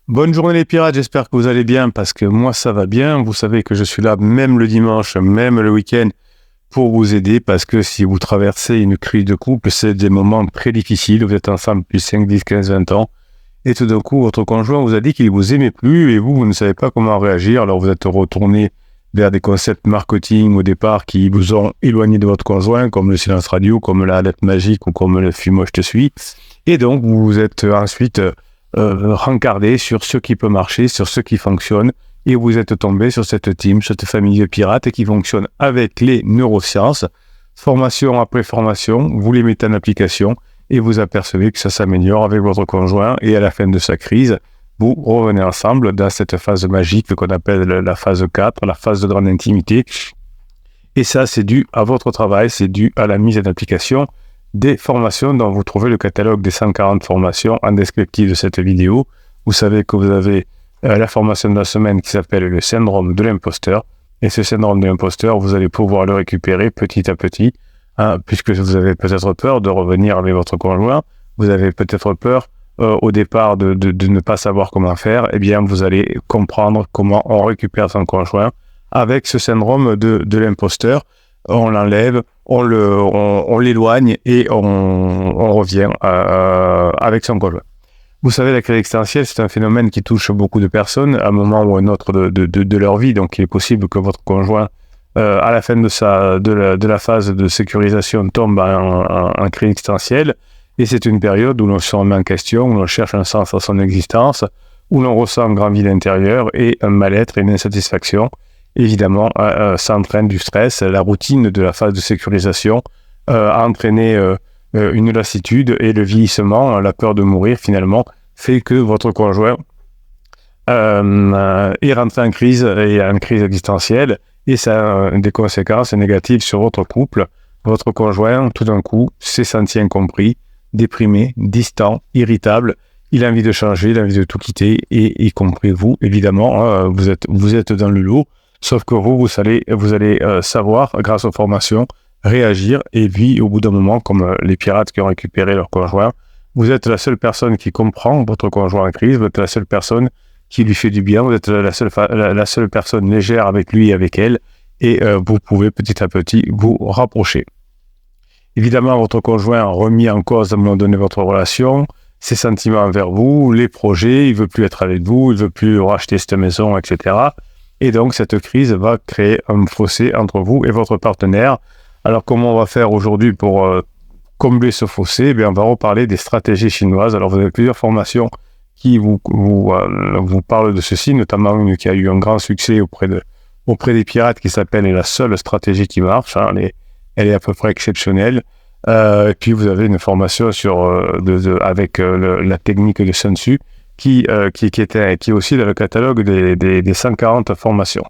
Bonne journée les pirates, j'espère que vous allez bien parce que moi ça va bien. Vous savez que je suis là même le dimanche, même le week-end pour vous aider parce que si vous traversez une crise de couple, c'est des moments très difficiles. Vous êtes ensemble depuis 5, 10, 15, 20 ans et tout d'un coup votre conjoint vous a dit qu'il vous aimait plus et vous ne savez pas comment réagir. Alors vous êtes retourné vers des concepts marketing au départ qui vous ont éloigné de votre conjoint comme le silence radio, comme la lettre magique ou comme le fuis-moi je te suis. Et donc vous vous êtes ensuite rencardé sur ce qui peut marcher, sur ce qui fonctionne, et vous êtes tombé sur cette team, cette famille de pirates qui fonctionne avec les neurosciences, formation après formation, vous les mettez en application, et vous apercevez que ça s'améliore avec votre conjoint, et à la fin de sa crise, vous revenez ensemble dans cette phase magique qu'on appelle la phase 4, la phase de grande intimité, et ça c'est dû à votre travail, c'est dû à la mise en application des formations dont vous trouvez le catalogue des 140 formations en descriptif de cette vidéo. Vous savez que vous avez la formation de la semaine qui s'appelle le syndrome de l'imposteur. Et ce syndrome de l'imposteur, vous allez pouvoir le récupérer petit à petit, puisque vous avez peut-être peur de revenir avec votre conjoint. Vous avez peut-être peur au départ de ne pas savoir comment faire. Eh bien, vous allez comprendre comment on récupère son conjoint avec ce syndrome de l'imposteur. On l'enlève, on l'éloigne et on revient avec son conjoint. Vous savez, la crise existentielle, c'est un phénomène qui touche beaucoup de personnes à un moment ou à un autre de leur vie. Donc, il est possible que votre conjoint, à la fin de la phase de sécurisation, tombe en crise existentielle. Et c'est une période où l'on se remet en question, où l'on cherche un sens à son existence, où l'on ressent un grand vide intérieur et un mal-être et une insatisfaction. Évidemment, ça entraîne du stress. La routine de la phase de sécurisation a entraîné une lassitude et le vieillissement, la peur de mourir finalement, fait que votre conjoint est rentré en crise et en crise existentielle et ça a des conséquences négatives sur votre couple. Votre conjoint, tout d'un coup, s'est senti incompris, déprimé, distant, irritable. Il a envie de changer, il a envie de tout quitter et y compris vous, évidemment, vous êtes dans le lot. Sauf que vous allez savoir, grâce aux formations, réagir. Et puis, au bout d'un moment, comme les pirates qui ont récupéré leur conjoint, vous êtes la seule personne qui comprend votre conjoint en crise, vous êtes la seule personne qui lui fait du bien, vous êtes la seule personne légère avec lui et avec elle, et vous pouvez petit à petit vous rapprocher. Évidemment, votre conjoint a remis en cause à un moment donné votre relation, ses sentiments envers vous, les projets, il ne veut plus être avec vous, il ne veut plus racheter cette maison, etc. Et donc, cette crise va créer un fossé entre vous et votre partenaire. Alors, comment on va faire aujourd'hui pour combler ce fossé? Eh bien, on va reparler des stratégies chinoises. Alors, vous avez plusieurs formations qui vous parlent de ceci, notamment une qui a eu un grand succès auprès des pirates qui s'appelle « La seule stratégie qui marche ». Elle est à peu près exceptionnelle. Et puis, vous avez une formation avec la technique de Sun Tzu, qui est aussi dans le catalogue des 140 formations.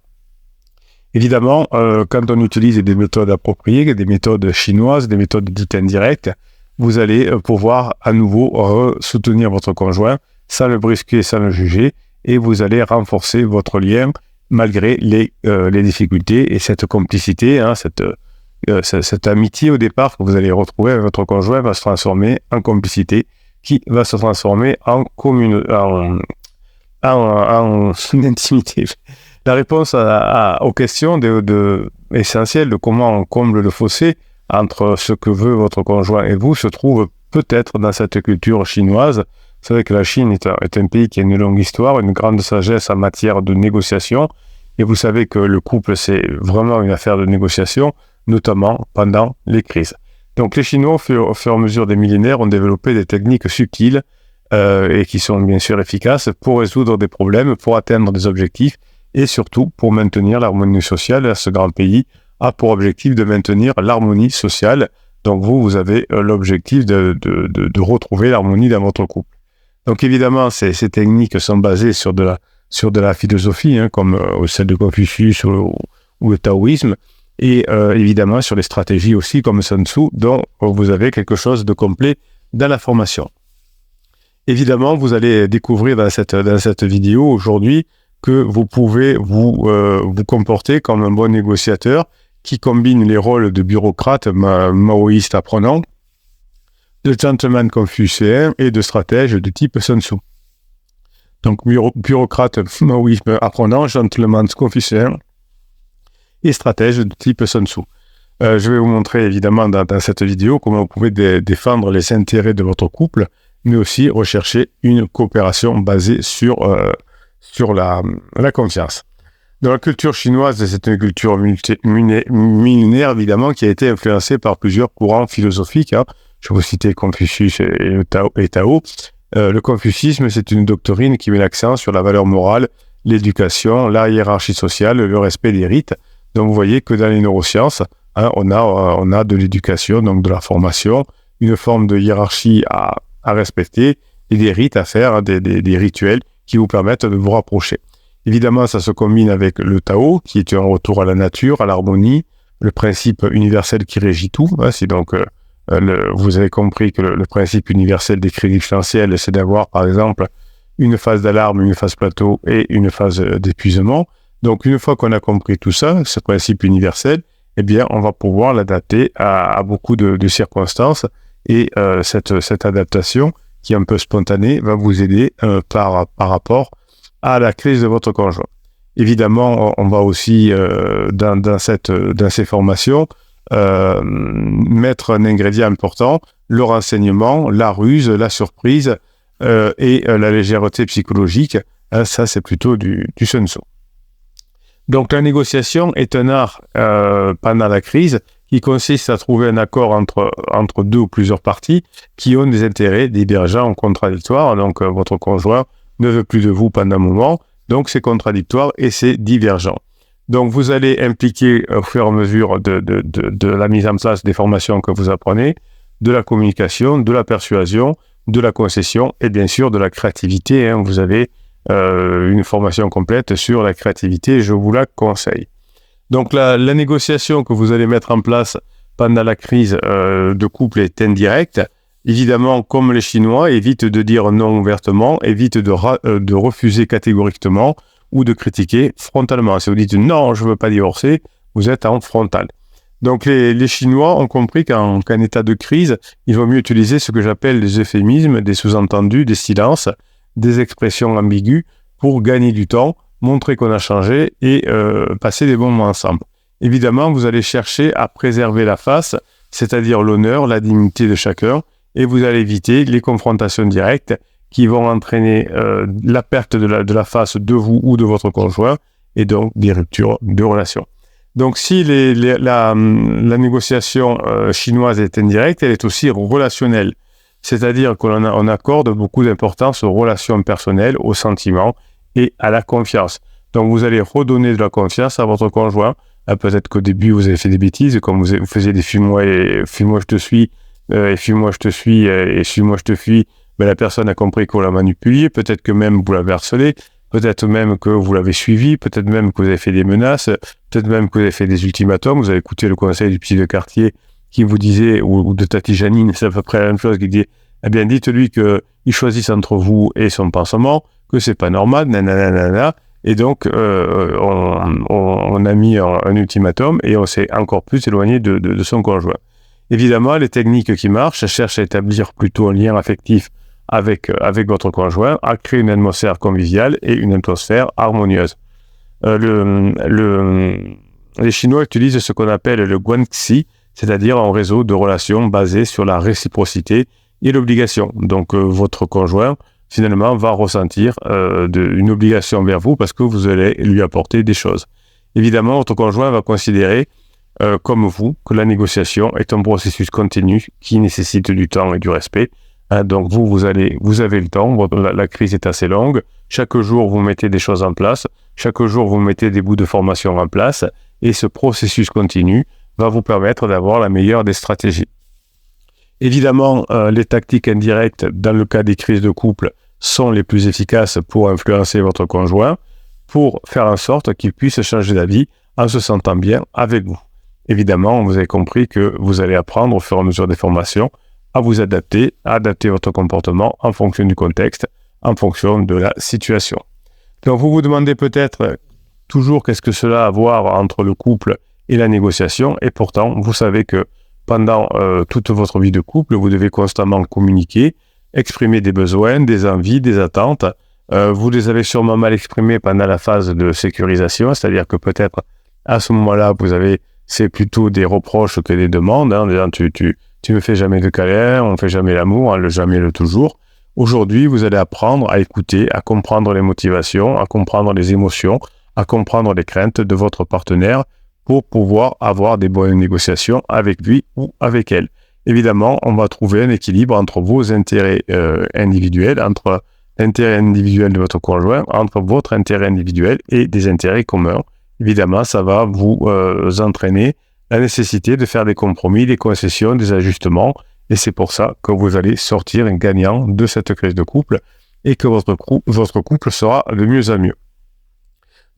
Évidemment, quand on utilise des méthodes appropriées, des méthodes chinoises, des méthodes dites indirectes, vous allez pouvoir à nouveau soutenir votre conjoint sans le brusquer, sans le juger, et vous allez renforcer votre lien malgré les difficultés et cette complicité, cette amitié au départ que vous allez retrouver avec votre conjoint va se transformer en complicité, qui va se transformer en intimité. La réponse aux questions essentielles de comment on comble le fossé entre ce que veut votre conjoint et vous se trouve peut-être dans cette culture chinoise. Vous savez que la Chine est un pays qui a une longue histoire, une grande sagesse en matière de négociation, et vous savez que le couple, c'est vraiment une affaire de négociation, notamment pendant les crises. Donc les Chinois, au fur et à mesure des millénaires, ont développé des techniques subtiles et qui sont bien sûr efficaces pour résoudre des problèmes, pour atteindre des objectifs et surtout pour maintenir l'harmonie sociale. Ce grand pays a pour objectif de maintenir l'harmonie sociale. Donc vous avez l'objectif de retrouver l'harmonie dans votre couple. Donc évidemment, ces techniques sont basées sur de la philosophie, comme celle de Confucius ou le taoïsme, et évidemment sur les stratégies aussi comme Sun Tzu, dont vous avez quelque chose de complet dans la formation. Évidemment, vous allez découvrir dans cette vidéo aujourd'hui que vous pouvez vous comporter comme un bon négociateur qui combine les rôles de bureaucrate maoïste apprenant, de gentleman confucéen et de stratège de type Sun Tzu. Donc, bureaucrate, oui, apprenant, gentleman, confesseur et stratège de type Sun Tzu. Je vais vous montrer évidemment dans cette vidéo comment vous pouvez défendre les intérêts de votre couple, mais aussi rechercher une coopération basée sur la confiance. Dans la culture chinoise, c'est une culture millénaire évidemment qui a été influencée par plusieurs courants philosophiques. Je vais vous citer Confucius et Tao. Le confucianisme, c'est une doctrine qui met l'accent sur la valeur morale, l'éducation, la hiérarchie sociale, le respect des rites. Donc vous voyez que dans les neurosciences, on a de l'éducation, donc de la formation, une forme de hiérarchie à respecter et des rites à faire, des rituels qui vous permettent de vous rapprocher. Évidemment, ça se combine avec le Tao, qui est un retour à la nature, à l'harmonie, le principe universel qui régit tout. C'est donc, vous avez compris que le principe universel des crédits différentiels, c'est d'avoir, par exemple, une phase d'alarme, une phase plateau et une phase d'épuisement. Donc, une fois qu'on a compris tout ça, ce principe universel, eh bien, on va pouvoir l'adapter à beaucoup de circonstances et cette adaptation, qui est un peu spontanée, va vous aider par rapport à la crise de votre conjoint. Évidemment, on va aussi, dans ces formations, mettre un ingrédient important, le renseignement, la ruse, la surprise et la légèreté psychologique. Ça, c'est plutôt du Sun Tzu. Donc, la négociation est un art pendant la crise qui consiste à trouver un accord entre deux ou plusieurs parties qui ont des intérêts divergents ou contradictoires. Donc, votre conjoint ne veut plus de vous pendant un moment, donc c'est contradictoire et c'est divergent. Donc, vous allez impliquer au fur et à mesure de la mise en place des formations que vous apprenez, de la communication, de la persuasion, de la concession et bien sûr de la créativité. Vous avez une formation complète sur la créativité, je vous la conseille. Donc, la négociation que vous allez mettre en place pendant la crise de couple est indirecte. Évidemment, comme les Chinois, évite de dire non ouvertement, évite de refuser catégoriquement ou de critiquer frontalement. Si vous dites non, je ne veux pas divorcer, vous êtes en frontal. Donc, les Chinois ont compris qu'en état de crise, il vaut mieux utiliser ce que j'appelle des euphémismes, des sous-entendus, des silences, des expressions ambiguës pour gagner du temps, montrer qu'on a changé et passer des bons moments ensemble. Évidemment, vous allez chercher à préserver la face, c'est-à-dire l'honneur, la dignité de chacun, et vous allez éviter les confrontations directes qui vont entraîner la perte de la face de vous ou de votre conjoint, et donc des ruptures de relations. Donc, si la négociation chinoise est indirecte, elle est aussi relationnelle. C'est-à-dire qu'on accorde beaucoup d'importance aux relations personnelles, aux sentiments et à la confiance. Donc, vous allez redonner de la confiance à votre conjoint. Peut-être qu'au début, vous avez fait des bêtises, comme vous faisiez des fuis-moi je te suis, et fuis-moi je te suis, et suis-moi je te fuis. Ben, la personne a compris qu'on l'a manipulé. Peut-être que même vous l'avez harcelé. Peut-être même que vous l'avez suivi. Peut-être même que vous avez fait des menaces. Peut-être même que vous avez fait des ultimatums. Vous avez écouté le conseil du psy de quartier qui vous disait, ou de Tati Janine, c'est à peu près la même chose, qui dit, eh bien, dites-lui qu'il choisisse entre vous et son pansement, que c'est pas normal, nanana, et donc, on a mis un ultimatum et on s'est encore plus éloigné de son conjoint. Évidemment, les techniques qui marchent cherchent à établir plutôt un lien affectif avec votre conjoint, à créer une atmosphère conviviale et une atmosphère harmonieuse. Les Chinois utilisent ce qu'on appelle le guanxi, c'est-à-dire un réseau de relations basé sur la réciprocité et l'obligation. Donc, votre conjoint, finalement, va ressentir une obligation vers vous parce que vous allez lui apporter des choses. Évidemment, votre conjoint va considérer, comme vous, que la négociation est un processus continu qui nécessite du temps et du respect. Donc, vous avez le temps, la crise est assez longue. Chaque jour, vous mettez des choses en place. Chaque jour, vous mettez des bouts de formation en place. Et ce processus continu va vous permettre d'avoir la meilleure des stratégies. Évidemment, les tactiques indirectes, dans le cas des crises de couple, sont les plus efficaces pour influencer votre conjoint, pour faire en sorte qu'il puisse changer d'avis en se sentant bien avec vous. Évidemment, vous avez compris que vous allez apprendre au fur et à mesure des formations à vous adapter, à adapter votre comportement en fonction du contexte, en fonction de la situation. Donc, vous vous demandez peut-être toujours qu'est-ce que cela a à voir entre le couple et la négociation, et pourtant, vous savez que pendant toute votre vie de couple, vous devez constamment communiquer, exprimer des besoins, des envies, des attentes, Vous les avez sûrement mal exprimés pendant la phase de sécurisation, c'est-à-dire que peut-être à ce moment-là, c'est plutôt des reproches que des demandes. Hein, disant, tu me fais jamais de câlin, on fait jamais l'amour, hein, le jamais, le toujours. Aujourd'hui, vous allez apprendre à écouter, à comprendre les motivations, à comprendre les émotions, à comprendre les craintes de votre partenaire pour pouvoir avoir des bonnes négociations avec lui ou avec elle. Évidemment, on va trouver un équilibre entre vos intérêts individuels, entre l'intérêt individuel de votre conjoint, entre votre intérêt individuel et des intérêts communs. Évidemment, ça va vous entraîner la nécessité de faire des compromis, des concessions, des ajustements. Et c'est pour ça que vous allez sortir gagnant de cette crise de couple et que votre couple sera de mieux en mieux.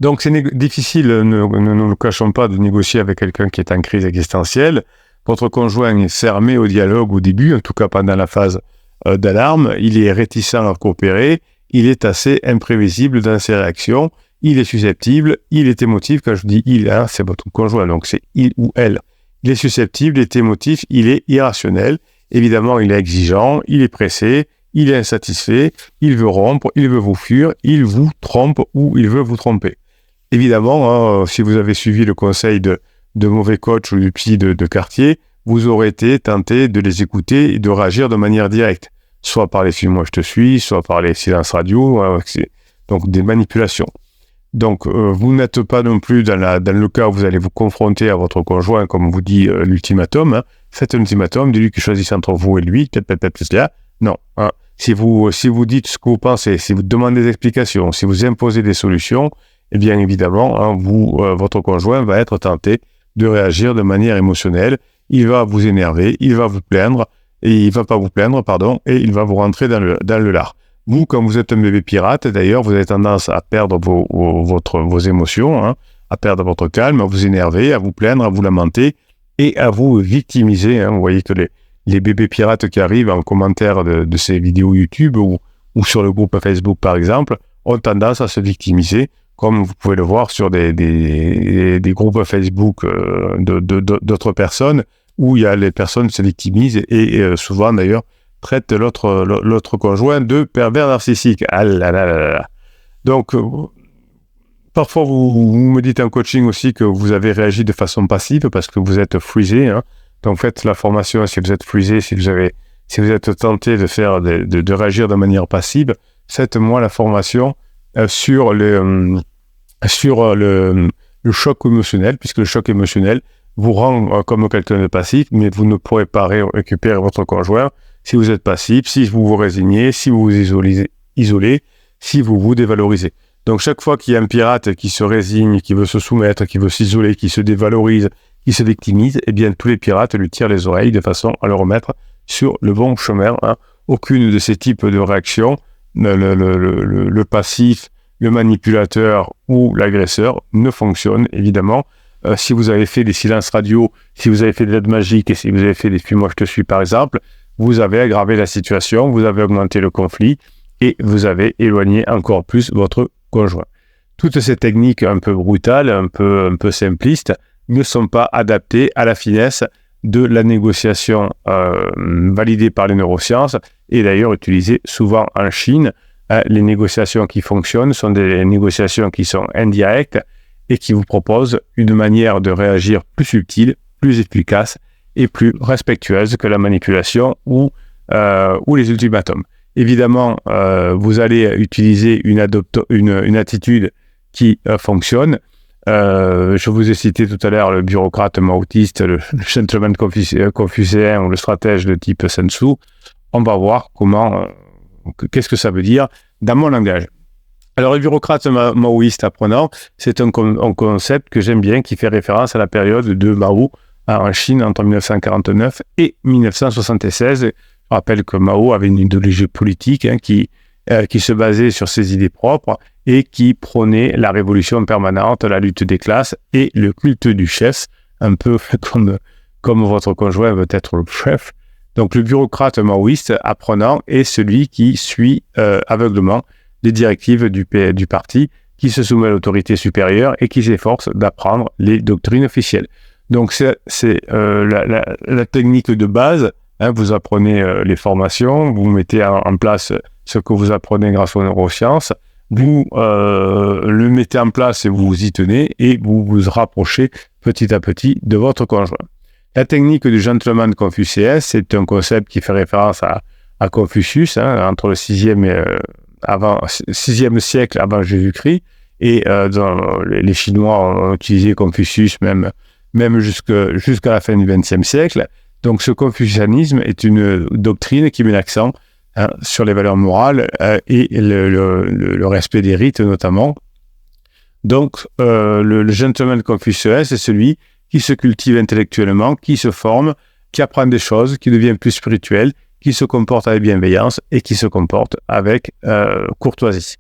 Donc c'est difficile, ne nous le cachons pas, de négocier avec quelqu'un qui est en crise existentielle. Votre conjoint est fermé au dialogue au début, en tout cas pendant la phase d'alarme. Il est réticent à coopérer, il est assez imprévisible dans ses réactions, il est susceptible, il est émotif. Quand je dis il, hein, c'est votre conjoint, donc c'est il ou elle. Il est susceptible, il est émotif, il est irrationnel. Évidemment, il est exigeant, il est pressé, il est insatisfait, il veut rompre, il veut vous fuir, il vous trompe ou il veut vous tromper. Évidemment, si vous avez suivi le conseil de mauvais coach ou du psy de quartier, vous aurez été tenté de les écouter et de réagir de manière directe, soit par les films « Moi je te suis », soit par les silences radio, donc des manipulations. Donc, vous n'êtes pas non plus dans le cas où vous allez vous confronter à votre conjoint, comme vous dit l'ultimatum. Hein. Faites un ultimatum, dis-lui qu'il choisisse entre vous et lui, peut-être. Non. Hein. Si vous dites ce que vous pensez, si vous demandez des explications, si vous imposez des solutions, eh bien évidemment, hein, votre conjoint va être tenté de réagir de manière émotionnelle. Il va vous énerver, il va vous plaindre, et il va pas vous plaindre, pardon, et il va vous rentrer dans le lard. Vous, comme vous êtes un bébé pirate, d'ailleurs, vous avez tendance à perdre vos émotions, hein, à perdre votre calme, à vous énerver, à vous plaindre, à vous lamenter et à vous victimiser. Hein. Vous voyez que les bébés pirates qui arrivent en commentaire de ces vidéos YouTube ou sur le groupe Facebook, par exemple, ont tendance à se victimiser, comme vous pouvez le voir sur des groupes Facebook d'autres personnes, où il y a les personnes se victimisent et souvent, d'ailleurs, traite l'autre conjoint de pervers narcissique. Ah là là là là. Donc, parfois, vous me dites en coaching aussi que vous avez réagi de façon passive parce que vous êtes freezé. Hein. Donc, faites la formation si vous êtes freezé, si vous êtes tenté de réagir de manière passive, faites-moi la formation sur le choc émotionnel, puisque le choc émotionnel vous rend comme quelqu'un de passif, mais vous ne pourrez pas récupérer votre conjoint si vous êtes passif, si vous vous résignez, si vous vous isolez, si vous vous dévalorisez. Donc chaque fois qu'il y a un pirate qui se résigne, qui veut se soumettre, qui veut s'isoler, qui se dévalorise, qui se victimise, eh bien tous les pirates lui tirent les oreilles de façon à le remettre sur le bon chemin. Hein. Aucune de ces types de réactions, le passif, le manipulateur ou l'agresseur ne fonctionne évidemment. Si vous avez fait des silences radio, si vous avez fait de l'aide magique et si vous avez fait des films « Moi je te suis » par exemple, vous avez aggravé la situation, vous avez augmenté le conflit et vous avez éloigné encore plus votre conjoint. Toutes ces techniques un peu brutales, un peu simplistes, ne sont pas adaptées à la finesse de la négociation validée par les neurosciences et d'ailleurs utilisée souvent en Chine. Les négociations qui fonctionnent sont des négociations qui sont indirectes et qui vous proposent une manière de réagir plus subtile, plus efficace et plus respectueuse que la manipulation ou les ultimatums. Évidemment, vous allez utiliser une attitude qui fonctionne. Je vous ai cité tout à l'heure le bureaucrate maoïste, le gentleman confucéen ou le stratège de type Sun Tzu. On va voir qu'est-ce que ça veut dire dans mon langage. Alors, le bureaucrate maoïste apprenant, c'est un concept que j'aime bien, qui fait référence à la période de Mao en Chine entre 1949 et 1976. Je rappelle que Mao avait une idéologie politique qui se basait sur ses idées propres et qui prônait la révolution permanente, la lutte des classes et le culte du chef, un peu comme votre conjoint veut être le chef. Donc, le bureaucrate maoïste apprenant est celui qui suit aveuglement les directives du parti, qui se soumet à l'autorité supérieure et qui s'efforce d'apprendre les doctrines officielles. Donc, c'est la technique de base. Hein, vous apprenez les formations, vous mettez en place ce que vous apprenez grâce aux neurosciences, vous le mettez en place et vous vous y tenez et vous vous rapprochez petit à petit de votre conjoint. La technique du gentleman confucéen, c'est un concept qui fait référence à Confucius, entre le 6e siècle avant Jésus-Christ, et les Chinois ont utilisé Confucius même jusqu'à la fin du XXe siècle. Donc ce confucianisme est une doctrine qui met l'accent sur les valeurs morales et le respect des rites notamment. Donc le gentleman confucéen, c'est celui qui se cultive intellectuellement, qui se forme, qui apprend des choses, qui devient plus spirituel, qui se comporte avec bienveillance et qui se comporte avec courtoisie.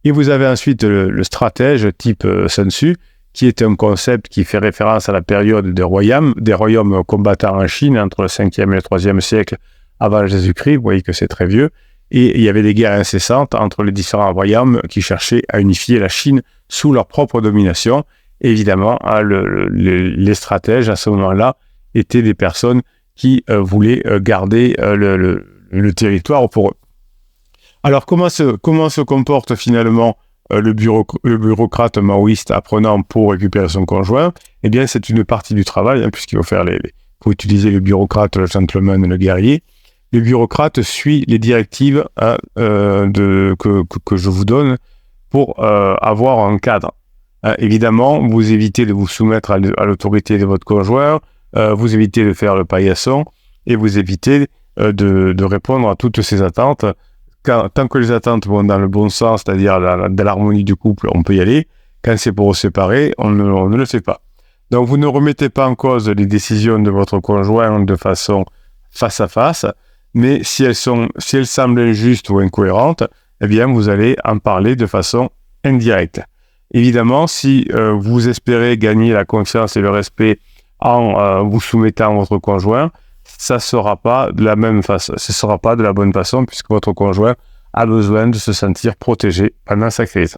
Et vous avez ensuite le stratège type Sun Tzu, qui est un concept qui fait référence à la période des royaumes combattants en Chine entre le 5e et le 3e siècle avant Jésus-Christ. Vous voyez que c'est très vieux. Et il y avait des guerres incessantes entre les différents royaumes qui cherchaient à unifier la Chine sous leur propre domination. Évidemment, les stratèges à ce moment-là étaient des personnes qui voulaient garder le territoire pour eux. Alors, comment se comporte finalement le bureaucrate maoïste apprenant pour récupérer son conjoint? Eh bien, c'est une partie du travail, puisqu'il faut utiliser le bureaucrate, le gentleman et le guerrier. Le bureaucrate suit les directives que je vous donne pour avoir un cadre. Évidemment, vous évitez de vous soumettre à l'autorité de votre conjoint, vous évitez de faire le paillasson et vous évitez de répondre à toutes ces attentes. Tant que les attentes vont dans le bon sens, c'est-à-dire dans l'harmonie du couple, on peut y aller. Quand c'est pour se séparer, on ne le fait pas. Donc, vous ne remettez pas en cause les décisions de votre conjoint de façon face à face, mais si elles semblent injustes ou incohérentes, eh bien, vous allez en parler de façon indirecte. Évidemment, si vous espérez gagner la confiance et le respect en vous soumettant à votre conjoint, ça ne sera pas de la même façon, ce ne sera pas de la bonne façon puisque votre conjoint a besoin de se sentir protégé pendant sa crise.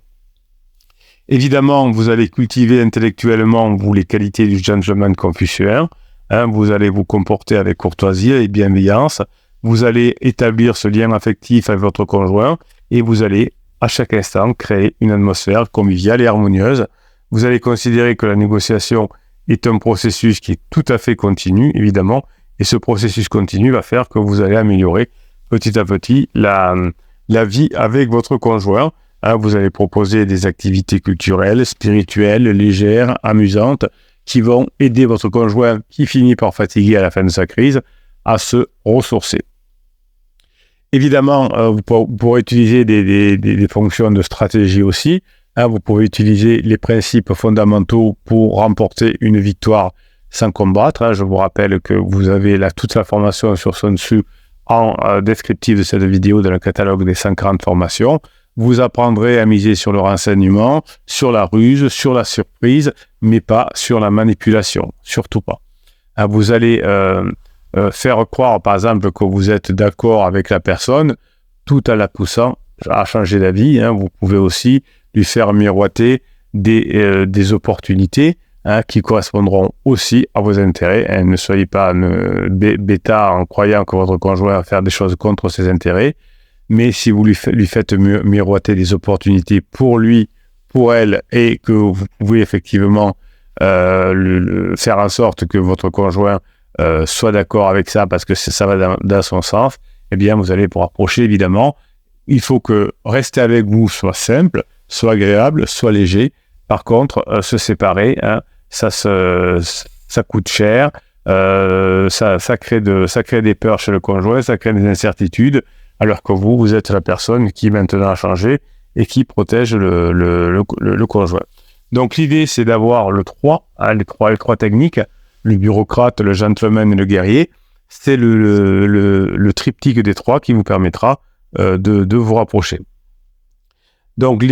Évidemment, vous allez cultiver intellectuellement les qualités du gentleman confucéen. Vous allez vous comporter avec courtoisie et bienveillance. Vous allez établir ce lien affectif avec votre conjoint et vous allez à chaque instant créer une atmosphère conviviale et harmonieuse. Vous allez considérer que la négociation est un processus qui est tout à fait continu, évidemment, et ce processus continu va faire que vous allez améliorer petit à petit la vie avec votre conjoint. Vous allez proposer des activités culturelles, spirituelles, légères, amusantes, qui vont aider votre conjoint qui finit par fatiguer à la fin de sa crise à se ressourcer. Évidemment, vous pourrez utiliser des fonctions de stratégie aussi. Vous pouvez utiliser les principes fondamentaux pour remporter une victoire sans combattre. Je vous rappelle que vous avez toute la formation sur Sun Tzu en descriptif de cette vidéo dans le catalogue des 140 formations. Vous apprendrez à miser sur le renseignement, sur la ruse, sur la surprise, mais pas sur la manipulation, surtout pas. Vous allez faire croire, par exemple, que vous êtes d'accord avec la personne, tout en la poussant à changer d'avis. Vous pouvez aussi lui faire miroiter des opportunités qui correspondront aussi à vos intérêts. Ne soyez pas bêta en croyant que votre conjoint va faire des choses contre ses intérêts. Mais si vous lui faites miroiter des opportunités pour lui, pour elle, et que vous pouvez effectivement faire en sorte que votre conjoint soit d'accord avec ça parce que ça va dans son sens, eh bien, vous allez vous rapprocher, évidemment. Il faut que rester avec vous soit simple, soit agréable, soit léger. Par contre, se séparer, ça coûte cher, ça crée des peurs chez le conjoint, ça crée des incertitudes, alors que vous êtes la personne qui maintenant a changé et qui protège le conjoint. Donc l'idée, c'est d'avoir les trois techniques, le bureaucrate, le gentleman et le guerrier. C'est le triptyque des trois qui vous permettra de vous rapprocher. Donc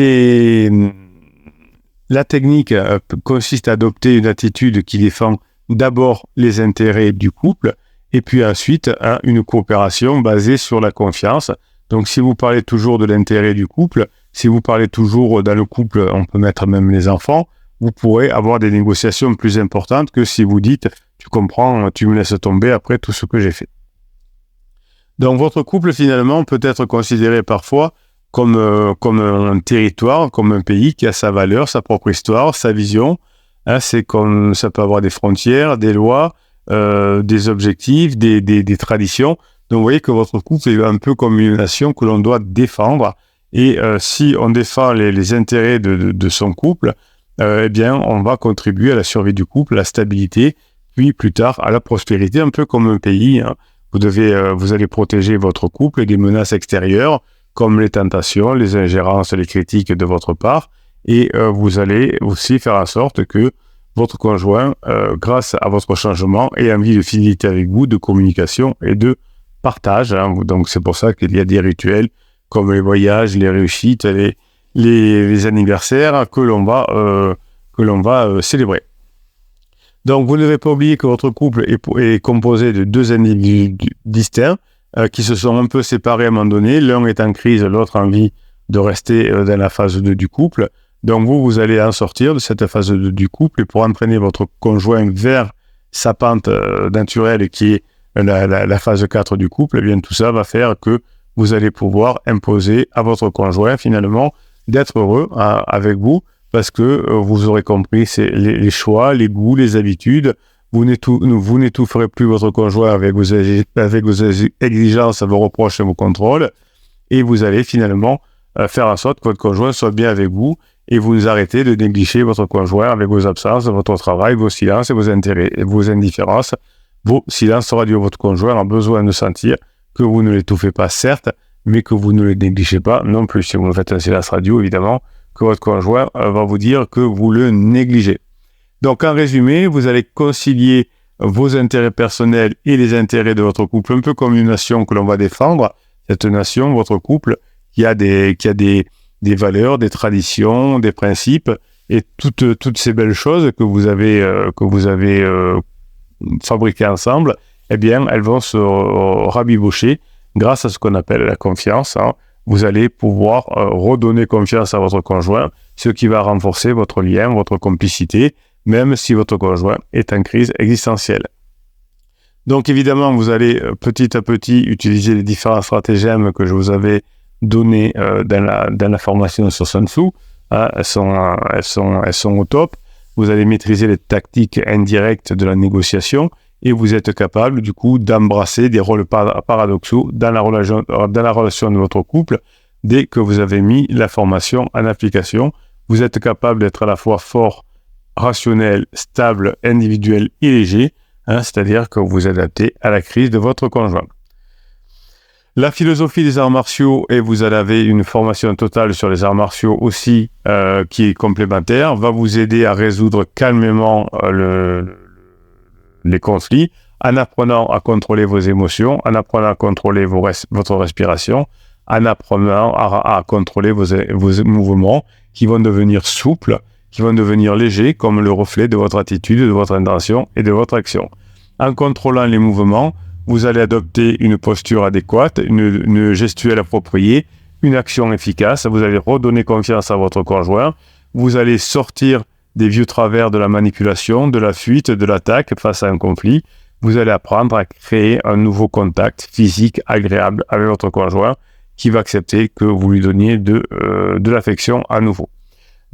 la technique consiste à adopter une attitude qui défend d'abord les intérêts du couple et puis ensuite une coopération basée sur la confiance. Donc si vous parlez toujours de l'intérêt du couple, si vous parlez toujours dans le couple, on peut mettre même les enfants, vous pourrez avoir des négociations plus importantes que si vous dites « tu comprends, tu me laisses tomber après tout ce que j'ai fait ». Donc votre couple finalement peut être considéré parfois comme un territoire, comme un pays qui a sa valeur, sa propre histoire, sa vision. Hein, c'est comme ça peut avoir des frontières, des lois, des objectifs, des traditions. Donc vous voyez que votre couple est un peu comme une nation que l'on doit défendre. Et si on défend les intérêts de son couple, eh bien on va contribuer à la survie du couple, à la stabilité, puis plus tard à la prospérité, un peu comme un pays. Hein. Vous allez protéger votre couple des menaces extérieures, comme les tentations, les ingérences, les critiques de votre part. Et vous allez aussi faire en sorte que votre conjoint, grâce à votre changement, ait envie de fidélité avec vous, de communication et de partage. Hein. Donc c'est pour ça qu'il y a des rituels comme les voyages, les réussites, les anniversaires que l'on va célébrer. Donc vous ne devez pas oublier que votre couple est composé de deux individus distincts qui se sont un peu séparés à un moment donné. L'un est en crise, l'autre a envie de rester dans la phase 2 du couple. Donc vous allez en sortir de cette phase 2 du couple et pour entraîner votre conjoint vers sa pente naturelle qui est la phase 4 du couple, eh bien tout ça va faire que vous allez pouvoir imposer à votre conjoint finalement d'être heureux avec vous parce que vous aurez compris les choix, les goûts, les habitudes. Vous n'étoufferez plus votre conjoint avec vos exigences, vos reproches et vos contrôles et vous allez finalement faire en sorte que votre conjoint soit bien avec vous et vous arrêtez de négliger votre conjoint avec vos absences, votre travail, vos silences et vos intérêts et vos indifférences. Vos silences radio, votre conjoint a besoin de sentir que vous ne l'étouffez pas, certes, mais que vous ne le négligez pas non plus. Si vous faites un silence radio, évidemment, que votre conjoint va vous dire que vous le négligez. Donc, en résumé, vous allez concilier vos intérêts personnels et les intérêts de votre couple, un peu comme une nation que l'on va défendre. Cette nation, votre couple, qui a des valeurs, des traditions, des principes, et toutes ces belles choses que vous avez fabriquées ensemble, eh bien, elles vont se rabibocher grâce à ce qu'on appelle la confiance. Hein. Vous allez pouvoir redonner confiance à votre conjoint, ce qui va renforcer votre lien, votre complicité, même si votre conjoint est en crise existentielle. Donc, évidemment, vous allez petit à petit utiliser les différents stratagèmes que je vous avais donnés dans la formation sur Sun Tzu. Hein. Elles sont au top. Vous allez maîtriser les tactiques indirectes de la négociation et vous êtes capable, du coup, d'embrasser des rôles paradoxaux dans la relation de votre couple dès que vous avez mis la formation en application. Vous êtes capable d'être à la fois fort, rationnel, stable, individuel et léger, hein, c'est-à-dire que vous vous adaptez à la crise de votre conjoint. La philosophie des arts martiaux, et vous avez une formation totale sur les arts martiaux aussi, qui est complémentaire, va vous aider à résoudre calmement les conflits, en apprenant à contrôler vos émotions, en apprenant à contrôler votre respiration, en apprenant à contrôler vos mouvements qui vont devenir souples, qui vont devenir légers, comme le reflet de votre attitude, de votre intention et de votre action. En contrôlant les mouvements, vous allez adopter une posture adéquate, une gestuelle appropriée, une action efficace, vous allez redonner confiance à votre conjoint, vous allez sortir des vieux travers de la manipulation, de la fuite, de l'attaque face à un conflit, vous allez apprendre à créer un nouveau contact physique agréable avec votre conjoint qui va accepter que vous lui donniez de l'affection à nouveau.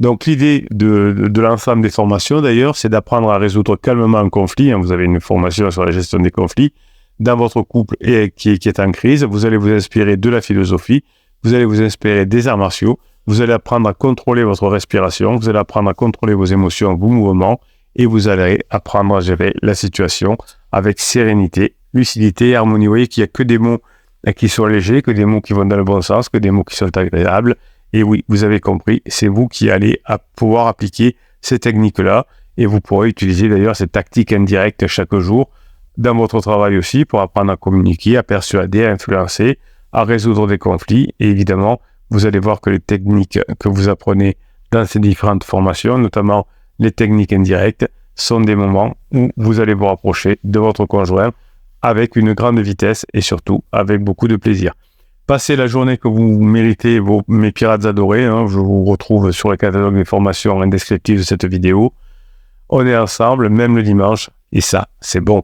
Donc l'idée de l'ensemble des formations d'ailleurs, c'est d'apprendre à résoudre calmement un conflit. Hein, vous avez une formation sur la gestion des conflits dans votre couple qui est en crise. Vous allez vous inspirer de la philosophie, vous allez vous inspirer des arts martiaux, vous allez apprendre à contrôler votre respiration, vous allez apprendre à contrôler vos émotions, vos mouvements, et vous allez apprendre à gérer la situation avec sérénité, lucidité et harmonie. Vous voyez qu'il n'y a que des mots qui sont légers, que des mots qui vont dans le bon sens, que des mots qui sont agréables. Et oui, vous avez compris, c'est vous qui allez pouvoir appliquer ces techniques-là, et vous pourrez utiliser d'ailleurs ces tactiques indirectes chaque jour dans votre travail aussi pour apprendre à communiquer, à persuader, à influencer, à résoudre des conflits. Et évidemment, vous allez voir que les techniques que vous apprenez dans ces différentes formations, notamment les techniques indirectes, sont des moments où vous allez vous rapprocher de votre conjoint avec une grande vitesse et surtout avec beaucoup de plaisir. Passez la journée que vous méritez, mes pirates adorés. Hein, je vous retrouve sur le catalogue des formations indescriptibles de cette vidéo. On est ensemble, même le dimanche, et ça, c'est bon.